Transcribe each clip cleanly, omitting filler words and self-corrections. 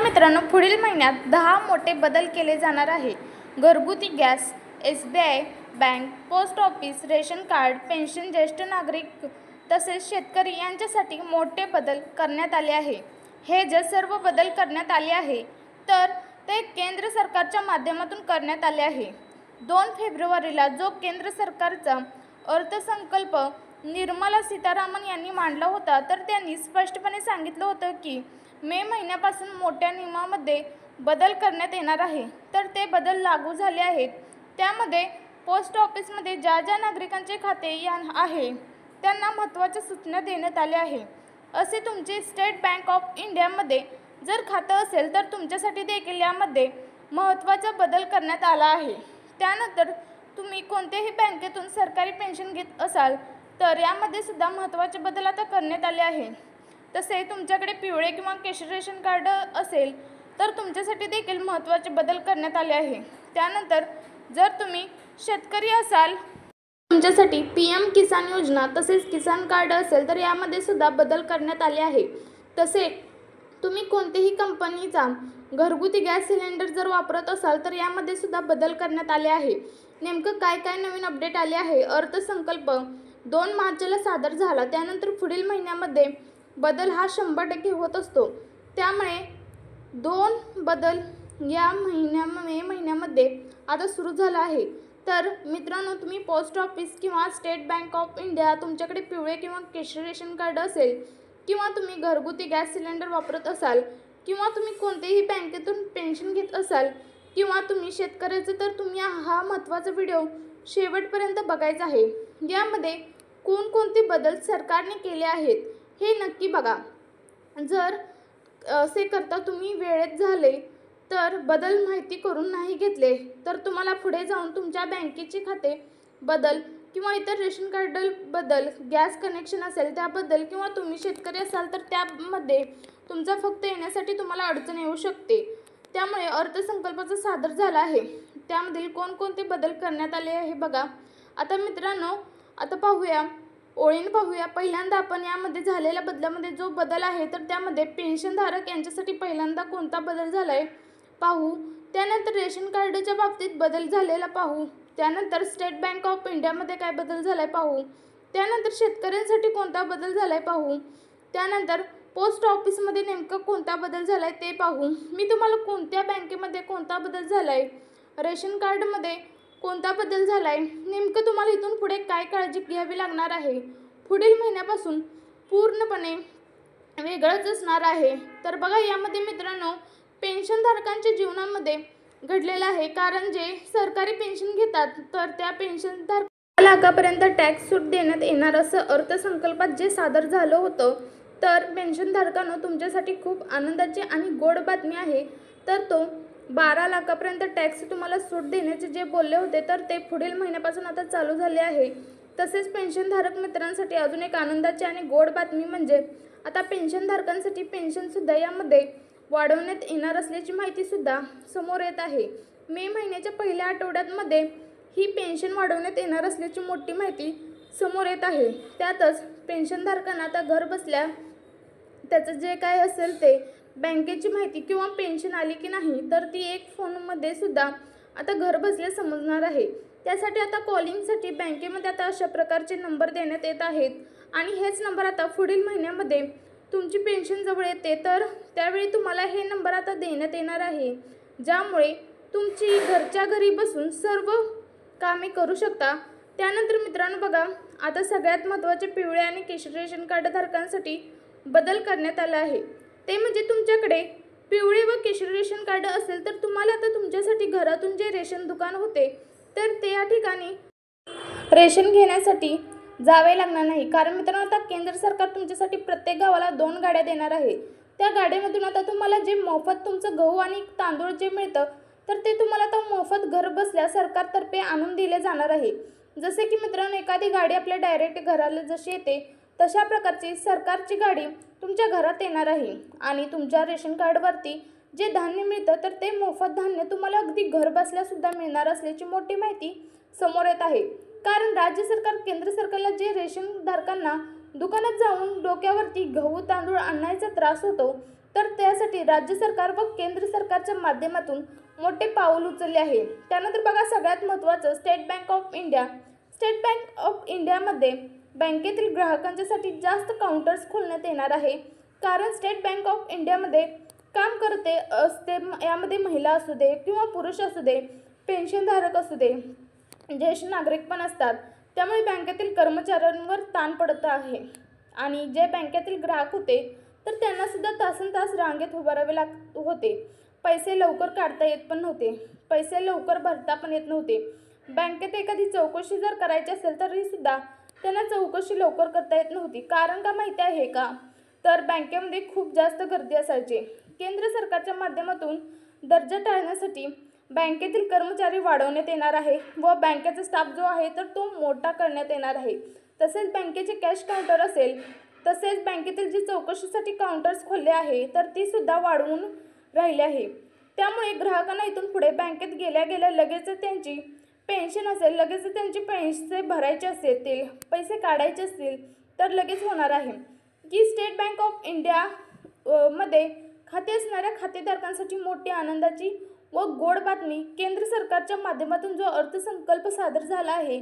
तर मित्रांनो, पुढील महिन्यात 10 मोठे बदल केले जाणार आहे. घरगुती gas, SBI bank, post office, ration card, pension, ज्येष्ठ नागरिक तसेच शेतकरी यांच्यासाठी मोठे बदल करण्यात आले आहे. हे जे सर्व बदल करण्यात आले आहे तर ते केंद्र सरकारच्या माध्यमातून करण्यात आले आहे. 2 फेब्रुवारीला जो केंद्र सरकारचा अर्थसंकल्प निर्मला सीतारामन यांनी मांडला होता, तर त्यांनी स्पष्टपणे सांगितलं होतं की मे महिन्यापासून मोठ्या नियमामध्ये बदल करण्यात येणार आहे. तर ते बदल लागू झाले आहेत. त्यामध्ये पोस्ट ऑफिसमध्ये ज्या नागरिकांचे खाते आहे त्यांना महत्त्वाच्या सूचना देण्यात आल्या आहे. असे तुमचे स्टेट बँक ऑफ इंडियामध्ये जर खातं असेल तर तुमच्यासाठी देखील यामध्ये महत्त्वाचा बदल करण्यात आला आहे. त्यानंतर तुम्ही कोणत्याही बँकेतून सरकारी पेन्शन घेत असाल तर यामध्ये सुद्धा महत्त्वाचे बदल आता करण्यात आले आहे. तसे तुमच्याकडे पिवळे किंवा केशरी रेशन कार्ड असेल तर तुमच्यासाठी देखील महत्त्वाचे बदल करण्यात आले आहे. त्यानंतर जर तुम्ही शेतकरी असाल तुमच्यासाठी PM किसान योजना तसेच किसान कार्ड असेल तर यामध्ये सुद्धा बदल करण्यात आले आहे. तसे तुम्ही कोणत्याही कंपनीचा घरगुती गॅस सिलेंडर जर वापरत असाल तर यामध्ये सुद्धा बदल करण्यात आले आहे. नेमकं काय नवीन अपडेट आले आहे? अर्थसंकल्प 2 मार्चला सादर झाला. त्यानंतर पुढील महिन्यामध्ये बदल हा 100% होत असतो. त्यामुळे 2 बदल या मे महिन्यामध्ये आता सुरू झाला आहे. तर मित्रांनो, तुम्ही पोस्ट ऑफिस किंवा स्टेट बँक ऑफ इंडिया तुमच्याकडे पिवळे किंवा केशरी रेशन कार्ड असेल किंवा तुम्ही घरगुती गॅस सिलेंडर वापरत असाल किंवा तुम्ही कोणत्याही बँकेतून पेन्शन घेत असाल किंवा तुम्ही शेतकऱ्याचं, तर तुम्ही हा महत्त्वाचा व्हिडिओ शेवटपर्यंत बघायचा आहे. यामध्ये कोणकोणते बदल सरकारने केले आहेत हे नक्की बघा. जर असे करता तुम्ही वेळेत झाले तर बदल माहिती करून नाही घेतले तर तुम्हाला पुढे जाऊन तुमच्या बँकेचे खाते बदल किंवा इतर रेशन कार्ड बदल, गॅस कनेक्शन असेल त्याबद्दल किंवा तुम्ही शेतकरी असाल तर त्यामध्ये तुमचा फक्त येण्यासाठी तुम्हाला अडचण येऊ शकते. त्यामुळे अर्थसंकल्पाचा सादर झाला आहे. त्यामधील कोणकोणते बदल करण्यात आले आहे बघा. आता मित्रांनो, आता पाहूया, ओळीने पाहूया. पहिल्यांदा आपण यामध्ये झालेल्या बदलामध्ये जो बदल आहे तर त्यामध्ये पेन्शनधारक यांच्यासाठी पहिल्यांदा कोणता बदल झाला आहे पाहू. त्यानंतर रेशन कार्डच्या बाबतीत बदल झालेला पाहू. त्यानंतर स्टेट बँक ऑफ इंडियामध्ये काय बदल झाला आहे पाहू. त्यानंतर शेतकऱ्यांसाठी कोणता बदल झाला आहे पाहू. त्यानंतर पोस्ट ऑफिसमध्ये नेमकं कोणता बदल झाला आहे ते पाहू. मी तुम्हाला कोणत्या बँकेमध्ये कोणता बदल झाला आहे, रेशन कार्डमध्ये कोणता बदल झाला आहे, नेमकं तुम्हाला इथून पुढे काय काळजी घ्यावी लागणार आहे, पुढील महिन्यापासून पूर्णपणे वेगळंच असणार आहे. तर बघा, यामध्ये मित्रांनो पेन्शनधारकांच्या जीवनामध्ये घडलेलं आहे. कारण जे सरकारी पेन्शन घेतात तर त्या पेन्शनधारक लाखापर्यंत टॅक्स सूट देण्यात येणार असं अर्थसंकल्पात जे सादर झालं होतं. तर पेन्शनधारकांनो, तुमच्यासाठी खूप आनंदाची आणि गोड बातमी आहे. तर तो 12 लाखापर्यंत टॅक्स तुम्हाला सूट देण्याचे जे बोलले होते तर ते पुढील महिन्यापासून आता चालू झाले आहे. तसेच पेन्शनधारक मित्रांसाठी अजून एक आनंदाची आणि गोड बातमी म्हणजे आता पेन्शनधारकांसाठी पेन्शनसुद्धा यामध्ये वाढवण्यात येणार असल्याची माहितीसुद्धा समोर येत आहे. मे महिन्याच्या पहिल्या आठवड्यामध्ये ही पेन्शन वाढवण्यात येणार असल्याची मोठी माहिती समोर येत आहे. त्यातच पेन्शनधारकांना आता घर बसल्या त्याचं जे काय असेल ते बँकेची माहिती किंवा पेन्शन आली की नाही तर ती एक फोनमध्ये सुद्धा आता घर बसल्या समजणार आहे. त्यासाठी आता कॉलिंगसाठी बँकेमध्ये आता अशा प्रकारचे नंबर देण्यात येत आहेत आणि हेच नंबर आता पुढील महिन्यामध्ये तुमची पेन्शन जवळ येते तर त्यावेळी तुम्हाला हे नंबर आता देण्यात येणार आहे, ज्यामुळे तुमची घरच्या घरी बसून सर्व कामे करू शकता. त्यानंतर मित्रांनो बघा, आता सगळ्यात महत्त्वाचे पिवळे आणि केशरी रेशन कार्ड धारकांसाठी बदल करण्यात आला आहे. ते म्हणजे तुमच्याकडे पिवळे व केशरी रेशन कार्ड असेल तर तुम्हाला आता तुमच्यासाठी घरातून जे रेशन दुकान होते तर ते या ठिकाणी रेशन घेण्यासाठी जावे लागणार नाही. कारण मित्रांनो, आता केंद्र सरकार तुमच्यासाठी प्रत्येक गावाला 2 गाड्या देणार आहे. त्या गाड्यामधून आता तुम्हाला जे मोफत तुमचं गहू आणि तांदूळ जे मिळतं तर ते तुम्हाला आता मोफत घर बसल्या सरकारतर्फे आणून दिले जाणार आहे. जसे की मित्रांनो, एखादी गाडी आपल्या डायरेक्ट घराला जशी येते तशा प्रकारची सरकारची गाडी तुमच्या घरात येणार आहे आणि तुमच्या रेशन कार्डवरती जे धान्य मिळतं तर ते मोफत धान्य तुम्हाला अगदी घर बसल्यासुद्धा मिळणार असल्याची मोठी माहिती समोर येत आहे. कारण राज्य सरकार केंद्र सरकारला जे रेशन धारकांना दुकानात जाऊन डोक्यावरती गहू तांदूळ आणायचा त्रास होतो तर त्यासाठी राज्य सरकार व केंद्र सरकारच्या माध्यमातून मोठे पाऊल उचलले आहे। त्यानंतर बघा सगळ्यात महत्त्वाचं state bank of India. State bank of इंडियामध्ये बँकेतील ग्राहकांच्यासाठी जास्त काउंटर्स खोलण्यात येणार आहे, कारण स्टेट बँक ऑफ इंडियामध्ये काम करते असते, यामध्ये महिला असू दे किंवा पुरुष असू दे, पेन्शनधारक असू दे, ज्येष्ठ नागरिक पण असतात, त्यामुळे बँकेतील कर्मचाऱ्यांवर ताण पडत आहे आणि जे बँकेतील ग्राहक होते तर त्यांना सुद्धा तासनतास रांगेत उभारावे लागत होते। पैसे लवकर काढता येत पण नव्हते, पैसे लवकर भरता पण येत नव्हते। बँकेत एखादी चौकशी जर करायची असेल तरी सुद्धा त्यांना चौकशी लवकर करता येत नव्हती। कारण का माहिती आहे का? तर बँकेमध्ये खूप जास्त गर्दी असायची। केंद्र सरकारच्या माध्यमातून दर्जा टाळण्यासाठी बँकेतील कर्मचारी वाढवण्यात येणार आहे व बँकेचा स्टाफ जो आहे तर तो मोठा करण्यात येणार आहे। तसेच बँकेचे कॅश काउंटर असेल, तसेच बँकेतील जी चौकशीसाठी काउंटर्स खोलले आहे तर ती सुद्धा वाढवून राहिले आहे। त्यामुळे ग्राहकांना इथून पुढे बँकेत गेल्या गेल्या लगेच त्यांची पेन्शन असेल, लगेच त्यांचे पैसे भरायचे असतील, पैसे काढायचे असतील तर लगेच होणार आहे। की स्टेट बँक ऑफ इंडिया मध्ये खाते असणाऱ्या खातेधारकांसाठी मोठी आनंदाची व गोड बातमी केंद्र सरकारच्या माध्यमातून जो अर्थसंकल्प सादर झाला आहे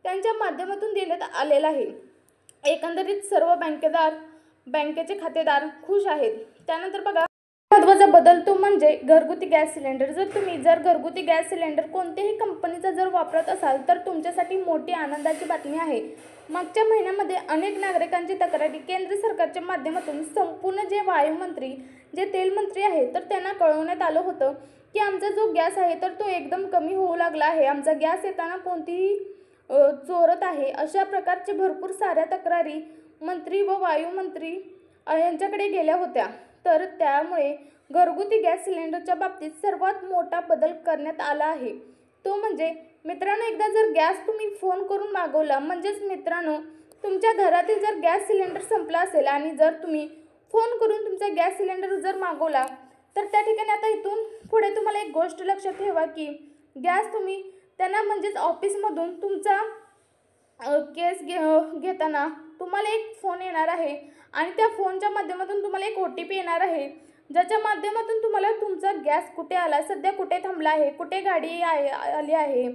त्यांच्या माध्यमातून देण्यात आलेला आहे। एकंदरीत सर्व बँकेचे खातेदार खुश आहेत। त्यानंतर बघा महत्त्वाचा बदल तो म्हणजे घरगुती गॅस सिलेंडर। जर तुम्ही घरगुती गॅस सिलेंडर कोणत्याही कंपनीचा जर वापरत असाल तर तुमच्यासाठी मोठी आनंदाची बातमी आहे। मागच्या महिन्यामध्ये अनेक नागरिकांची तक्रारी केंद्र सरकारच्या माध्यमातून संपूर्ण जे वायुमंत्री, जे तेलमंत्री आहेत तर त्यांना कळवण्यात आलं होतं की आमचा जो गॅस आहे तर तो एकदम कमी होऊ लागला आहे, आमचा गॅस येताना कोणतीही चोरत आहे, अशा प्रकारचे भरपूर साऱ्या तक्रारी मंत्री व वायुमंत्री यांच्याकडे गेल्या होत्या। तर त्यामुळे घरगुती गॅस सिलेंडरच्या बाबतीत सर्वात मोठा बदल करण्यात आला आहे। तो म्हणजे मित्रांनो, एकदा जर गॅस तुम्ही फोन करून मागवला, म्हणजेच मित्रांनो तुमच्या घरातील जर गॅस सिलेंडर संपला असेल आणि जर तुम्ही फोन करून तुमचा गॅस सिलेंडर जर मागवला तर त्या ठिकाणी आता इथून पुढे तुम्हाला एक गोष्ट लक्षात ठेवा की गॅस तुम्ही त्यांना म्हणजेच ऑफिसमधून तुमचा केस घेताना तुम्हाला एक फोन येणार आहे आणि त्या फोनच्या माध्यमातून तुम्हाला एक OTP येणार आहे, ज्याच्या माध्यमातून तुम्हाला तुमचा गॅस कुठे आला, सध्या कुठे थांबला आहे, कुठे गाडी आली आहे,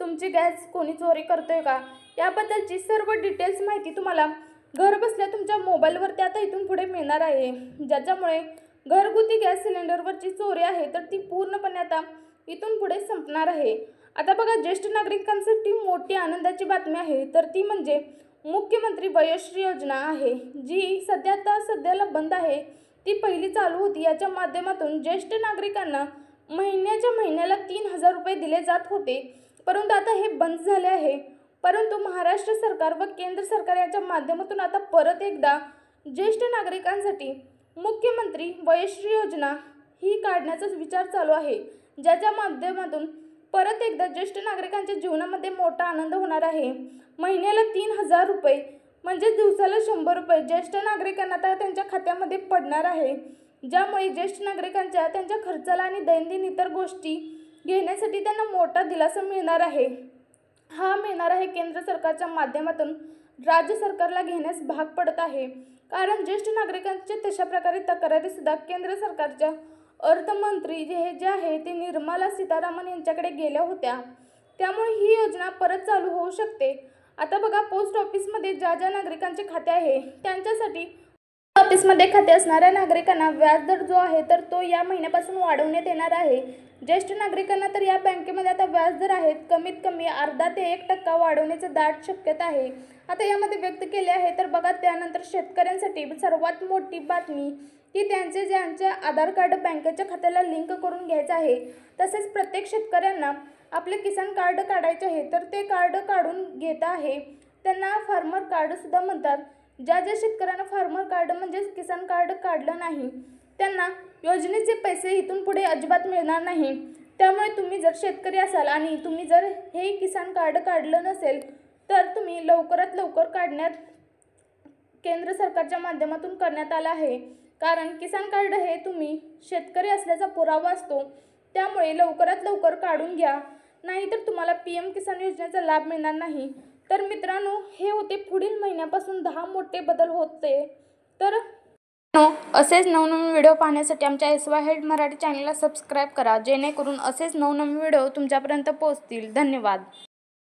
तुमची गॅस कोणी चोरी करतोय का, याबद्दलची सर्व डिटेल्स माहिती तुम्हाला घर बसल्या तुमच्या मोबाईलवरती आता इथून पुढे मिळणार आहे। ज्याच्यामुळे घरगुती गॅस सिलेंडरवरची चोरी आहे तर ती पूर्णपणे आता इथून पुढे संपणार आहे। आता बघा ज्येष्ठ नागरिकांसाठी मोठी आनंदाची बातमी आहे, तर ती म्हणजे मुख्यमंत्री वयोश्री योजना आहे, जी सध्याला बंद आहे, ती पहिली चालू होती। याच्या माध्यमातून ज्येष्ठ नागरिकांना महिन्याला 3,000 रुपये दिले जात होते, परंतु आता हे बंद झाले आहे। परंतु महाराष्ट्र सरकार व केंद्र सरकार यांच्या माध्यमातून आता परत एकदा ज्येष्ठ नागरिकांसाठी मुख्यमंत्री वयोश्री योजना ही काढण्याचा विचार चालू आहे, ज्याच्या माध्यमातून परत एकदा ज्येष्ठ नागरिकांच्या जीवनामध्ये मोठा आनंद होणार आहे। महिन्याला 3,000 रुपये म्हणजे दिवसाला 100 रुपये ज्येष्ठ नागरिकांना आता त्यांच्या खात्यामध्ये पडणार आहे, ज्यामुळे ज्येष्ठ नागरिकांच्या त्यांच्या खर्चाला आणि दैनंदिन इतर गोष्टी घेण्यासाठी त्यांना मोठा दिलासा मिळणार आहे। हा मिळणार आहे केंद्र सरकारच्या माध्यमातून राज्य सरकारला घेण्यास भाग पडत आहे, कारण ज्येष्ठ नागरिकांच्या तशा प्रकारे तक्रारी सुद्धा केंद्र सरकारच्या अर्थमंत्री जे आहे ते निर्मला सीतारामन यांच्याकडे गेल्या होत्या। त्यामुळे ही योजना परत चालू होऊ शकते। आता बघा पोस्ट ऑफिसमध्ये ज्या नागरिकांचे खाते आहे त्यांच्यासाठी ऑफिसमध्ये खाते असणाऱ्या नागरिकांना व्याजदर जो आहे तर तो या महिन्यापासून वाढवण्यात येणार आहे। ज्येष्ठ नागरिकांना तर या बँकेमध्ये आता व्याजदर आहेत कमीत कमी अर्धा ते 1% वाढवण्याची दाट शक्यता आहे आता यामध्ये व्यक्त केले आहे। तर बघा त्यानंतर शेतकऱ्यांसाठी सर्वात मोठी बातमी की ज्यांचे आधार कार्ड बँकेच्या खात्याला लिंक करून घ्यायचं आहे, तसेच प्रत्येक शेतकऱ्यांना आपले किसान कार्ड काढायचे आहे तर ते कार्ड काढून घेत आहे, त्यांना फार्मर कार्ड सुद्धा म्हणतात। ज्या शेतकऱ्यांना फार्मर कार्ड म्हणजे किसान कार्ड काढलं नाही त्यांना योजनेचे पैसे इथून पुढे अजिबात मिळणार नाही। त्यामुळे तुम्ही जर शेतकरी असाल आणि तुम्ही जर हे किसान कार्ड काढलं नसेल तर तुम्ही लवकरात लवकर काढण्यात केंद्र सरकारच्या माध्यमातून करण्यात आलं आहे, कारण किसान कार्ड हे तुम्ही शेतकरी असल्याचा पुरावा असतो। त्यामुळे लवकरात लवकर काढून घ्या, नाहीतर तुम्हाला PM किसान योजनेचा लाभ मिळणार नाही। तर मित्रांनो, हे होते पुढील महिन्यापासून 10 मोठे बदल होते। तर असेच नवनवीन व्हिडिओ पाहण्यासाठी आमच्या SY हेड मराठी चॅनलला सबस्क्राईब करा, जेणेकरून असेच नवनवीन व्हिडिओ तुमच्यापर्यंत पोहोचतील. धन्यवाद.